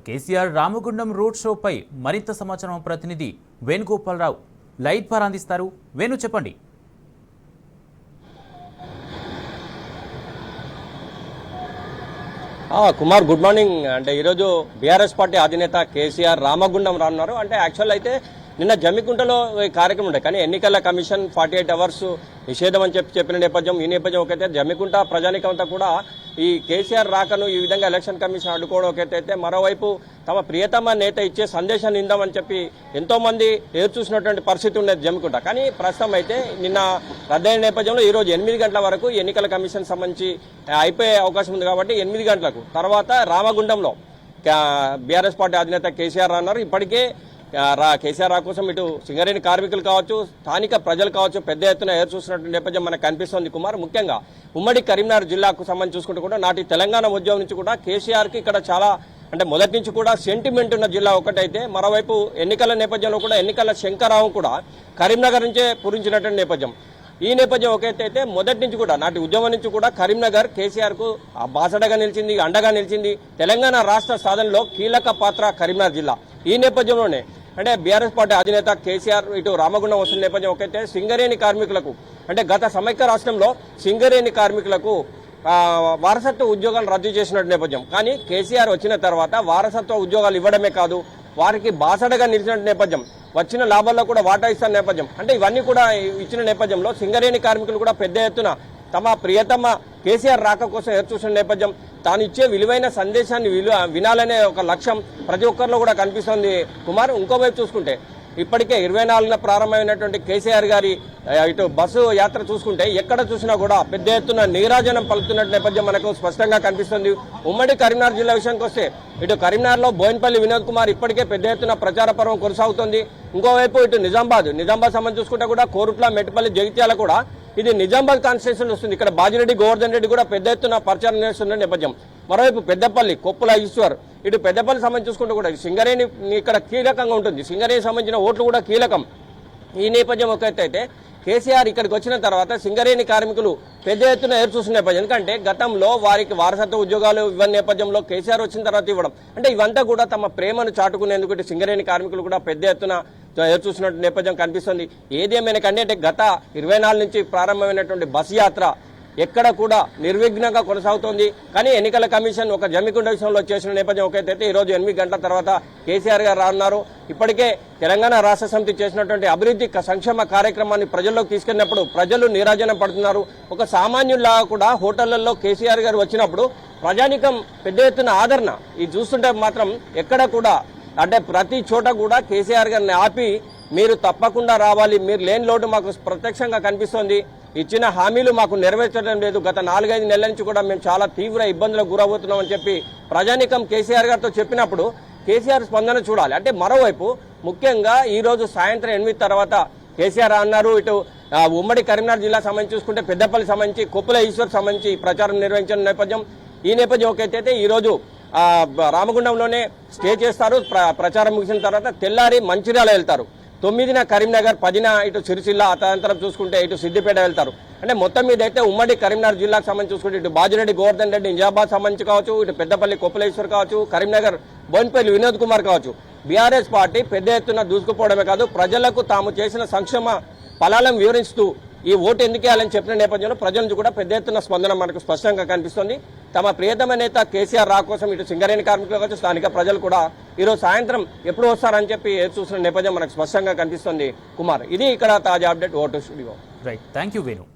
KCR Ramagundam road షోపై మరింత సమాచారం ప్రతినిధి వేణుగోపాలరావు లైవ్ ద్వారా అందిస్తారు. వేణు, చెప్పండి. Kumar, good morning. అంటే ఈరోజు బీఆర్ఎస్ పార్టీ అధినేత కేసీఆర్ రామగుండం రానున్నారు. అంటే యాక్చువల్ అయితే నిన్న జమ్మికుంటలో ఈ కార్యక్రమం ఉండే, కానీ ఎన్నికల కమిషన్ 48 అవర్స్ నిషేధం అని చెప్పిన నేపథ్యం, ఈ నేపథ్యం ఒకైతే జమ్మికుంట ప్రజానికంతా కూడా ఈ కేసీఆర్ రాకను ఈ విధంగా ఎలక్షన్ కమిషన్ అడ్డుకోవడం ఒకైతే, మరోవైపు తమ ప్రియతమ నేత ఇచ్చే సందేశాన్ని ఇందామని చెప్పి ఎంతో మంది ఎదురు చూసినటువంటి పరిస్థితి ఉండేది జమ్మికుంట. కానీ ప్రస్తుతం అయితే నిన్న రద్దయిన నేపథ్యంలో ఈరోజు 8 గంటల వరకు ఎన్నికల కమిషన్ సంబంధించి అయిపోయే అవకాశం ఉంది. కాబట్టి 8 గంటలకు తర్వాత రామగుండంలో బీఆర్ఎస్ పార్టీ అధినేత కేసీఆర్ అన్నారు. ఇప్పటికే కేసీఆర్ కోసం ఇటు సింగరేణి కార్మికులు కావచ్చు, స్థానిక ప్రజలు కావచ్చు పెద్ద ఎత్తున ఎదురు చూస్తున్నటువంటి నేపథ్యం మనకు కనిపిస్తోంది. కుమార్, ముఖ్యంగా ఉమ్మడి కరీంనగర్ జిల్లాకు సంబంధించి చూసుకుంటూ కూడా నాటి తెలంగాణ ఉద్యమం నుంచి కూడా కేసీఆర్కి ఇక్కడ చాలా అంటే మొదటి నుంచి కూడా సెంటిమెంట్ ఉన్న జిల్లా ఒకటైతే, మరోవైపు ఎన్నికల నేపథ్యంలో కూడా ఎన్నికల శంకరావం కూడా కరీంనగర్ నుంచే పూరించినటువంటి నేపథ్యం. ఈ నేపథ్యం ఒకైతే మొదటి నుంచి కూడా నాటి ఉద్యమం నుంచి కూడా కరీంనగర్ కేసీఆర్ కు బాసడగా నిలిచింది, అండగా నిలిచింది. తెలంగాణ రాష్ట్ర సాధనలో కీలక పాత్ర కరీంనగర్ జిల్లా. ఈ నేపథ్యంలోనే అంటే బీఆర్ఎస్ పార్టీ అధినేత కేసీఆర్ ఇటు రామగుండం వస్తున్న నేపథ్యం ఒకైతే సింగరేణి కార్మికులకు అంటే గత సమైక్య రాష్ట్రంలో సింగరేణి కార్మికులకు వారసత్వ ఉద్యోగాలు రద్దు చేసిన నేపథ్యం. కానీ కేసీఆర్ వచ్చిన తర్వాత వారసత్వ ఉద్యోగాలు ఇవ్వడమే కాదు, వారికి బాసడగా నిలిచిన నేపథ్యం, వచ్చిన లాభాల్లో కూడా వాటా ఇస్తున్న నేపథ్యం. అంటే ఇవన్నీ కూడా ఇచ్చిన నేపథ్యంలో సింగరేణి కార్మికులు కూడా పెద్ద ఎత్తున తమ ప్రియతమ కేసీఆర్ రాక కోసం ఎదురు చూసిన నేపథ్యం, తాను ఇచ్చే విలువైన సందేశాన్ని వినాలనే ఒక లక్ష్యం ప్రతి ఒక్కరిలో కూడా కనిపిస్తోంది. కుమార్, ఇంకోవైపు చూసుకుంటే ఇప్పటికే 24న ప్రారంభమైనటువంటి కేసీఆర్ గారి ఇటు బస్సు యాత్ర చూసుకుంటే ఎక్కడ చూసినా కూడా పెద్ద ఎత్తున నీరాజనం పలుకుతున్న నేపథ్యం మనకు స్పష్టంగా కనిపిస్తుంది. ఉమ్మడి కరీంనగర్ జిల్లా విషయానికి వస్తే ఇటు కరీంనగర్లో బోయినపల్లి వినోద్ కుమార్ ఇప్పటికే పెద్ద ఎత్తున ప్రచార పర్వం కొనసాగుతోంది. ఇంకోవైపు ఇటు నిజామాబాద్ సంబంధించి చూసుకుంటే కూడా కోరుట్ల, మెట్పల్లి, జగిత్యాల కూడా ఇది నిజామాబాద్ కాన్స్టిట్యూషన్ వస్తుంది. ఇక్కడ బాజిరెడ్డి గోవర్ధన్ రెడ్డి కూడా పెద్ద ఎత్తున ప్రచారం చేస్తున్న నేపథ్యం. మరోవైపు పెద్దపల్లి, కొప్పుల ఈశ్వర్, ఇటు పెద్దపల్లి సంబంధించి చూసుకుంటూ కూడా సింగరేణి ఇక్కడ కీలకంగా ఉంటుంది. సింగరేణి సంబంధించిన ఓట్లు కూడా కీలకం. ఈ నేపథ్యం ఒకైతే కేసీఆర్ ఇక్కడికి వచ్చిన తర్వాత సింగరేణి కార్మికులు పెద్ద ఎత్తున ఎదురు చూసిన నేపథ్యం. ఎందుకంటే గతంలో వారికి వారసత్వ ఉద్యోగాలు ఇవ్వని నేపథ్యంలో కేసీఆర్ వచ్చిన తర్వాత ఇవ్వడం, అంటే ఇవంతా కూడా తమ ప్రేమను చాటుకునేందుకు ఇటు సింగరేణి కార్మికులు కూడా పెద్ద ఎత్తున ఎదురు చూసినట్టు నేపథ్యం కనిపిస్తుంది. ఏదేమైనా కంటే గత 24 నుంచి ప్రారంభమైనటువంటి బస్ యాత్ర ఎక్కడ కూడా నిర్విఘ్నంగా కొనసాగుతోంది. కానీ ఎన్నికల కమిషన్ ఒక జమ్మికుంట విషయంలో చేసిన నేపథ్యం ఒకైతే ఈరోజు 8 గంటల తర్వాత కేసీఆర్ గారు రానున్నారు. ఇప్పటికే తెలంగాణ రాష్ట్ర సమితి చేసినటువంటి అభివృద్ధి సంక్షేమ కార్యక్రమాన్ని ప్రజల్లోకి తీసుకెళ్లినప్పుడు ప్రజలు నీరాజనం పడుతున్నారు. ఒక సామాన్యుల్లా కూడా హోటళ్లలో కేసీఆర్ గారు వచ్చినప్పుడు ప్రజానికం పెద్ద ఎత్తున ఆదరణ ఇది చూస్తుంటే మాత్రం ఎక్కడ కూడా అంటే ప్రతి చోట కూడా కేసీఆర్ గారిని ఆపి మీరు తప్పకుండా రావాలి, మీరు లేని లోటు మాకు ప్రత్యక్షంగా కనిపిస్తోంది, ఇచ్చిన హామీలు మాకు నెరవేర్చడం లేదు, గత 4-5 నెలల నుంచి కూడా మేము చాలా తీవ్ర ఇబ్బందులకు గురవుతున్నామని చెప్పి ప్రజానికం కేసీఆర్ గారితో చెప్పినప్పుడు కేసీఆర్ స్పందన చూడాలి. అంటే మరోవైపు ముఖ్యంగా ఈ రోజు సాయంత్రం 8 తర్వాత కేసీఆర్ అన్నారు. ఇటు ఉమ్మడి కరీంనగర్ జిల్లా సంబంధించి చూసుకుంటే పెద్దపల్లి సంబంధించి, కొప్పుల ఈశ్వర్ సంబంధించి ప్రచారం నిర్వహించిన నేపథ్యం. ఈ నేపథ్యం ఒకైతే ఈరోజు రామగుండంలోనే స్టే చేస్తారు. ప్రచారం ముగిసిన తర్వాత తెల్లారి మంచిర్యాల వెళ్తారు. 9న కరీంనగర్, 10న ఇటు సిరిసిల్ల, తదనంతరం చూసుకుంటే ఇటు సిద్దిపేట వెళ్తారు. అంటే మొత్తం మీద అయితే ఉమ్మడి కరీంనగర్ జిల్లాకు సంబంధించి చూసుకుంటే ఇటు బాజిరెడ్డి గోవర్ధన్ రెడ్డి నిజామాబాద్ సంబంధించి కావచ్చు, ఇటు పెద్దపల్లి కొప్పులేశ్వర్ కావచ్చు, కరీంనగర్ బోయినపల్లి వినోద్ కుమార్ కావచ్చు, బీఆర్ఎస్ పార్టీ పెద్ద ఎత్తున దూసుకుపోవడమే కాదు ప్రజలకు తాము చేసిన సంక్షేమ ఫలాలను వివరిస్తూ ఈ ఓటు ఎందుకు వేయాలని చెప్పిన నేపథ్యంలో ప్రజల నుంచి కూడా పెద్ద ఎత్తున స్పందన మనకు స్పష్టంగా కనిపిస్తుంది. తమ ప్రియతమ నేత కేసీఆర్ రా కోసం ఇటు సింగరేణి కార్మికులు కావచ్చు, స్థానిక ప్రజలు కూడా ఈరోజు సాయంత్రం ఎప్పుడు వస్తారని చెప్పి చూసిన నేపథ్యం మనకు స్పష్టంగా కనిపిస్తుంది. కుమార్, ఇది ఇక్కడ తాజా update. Vote studio. Right, thank you Venu.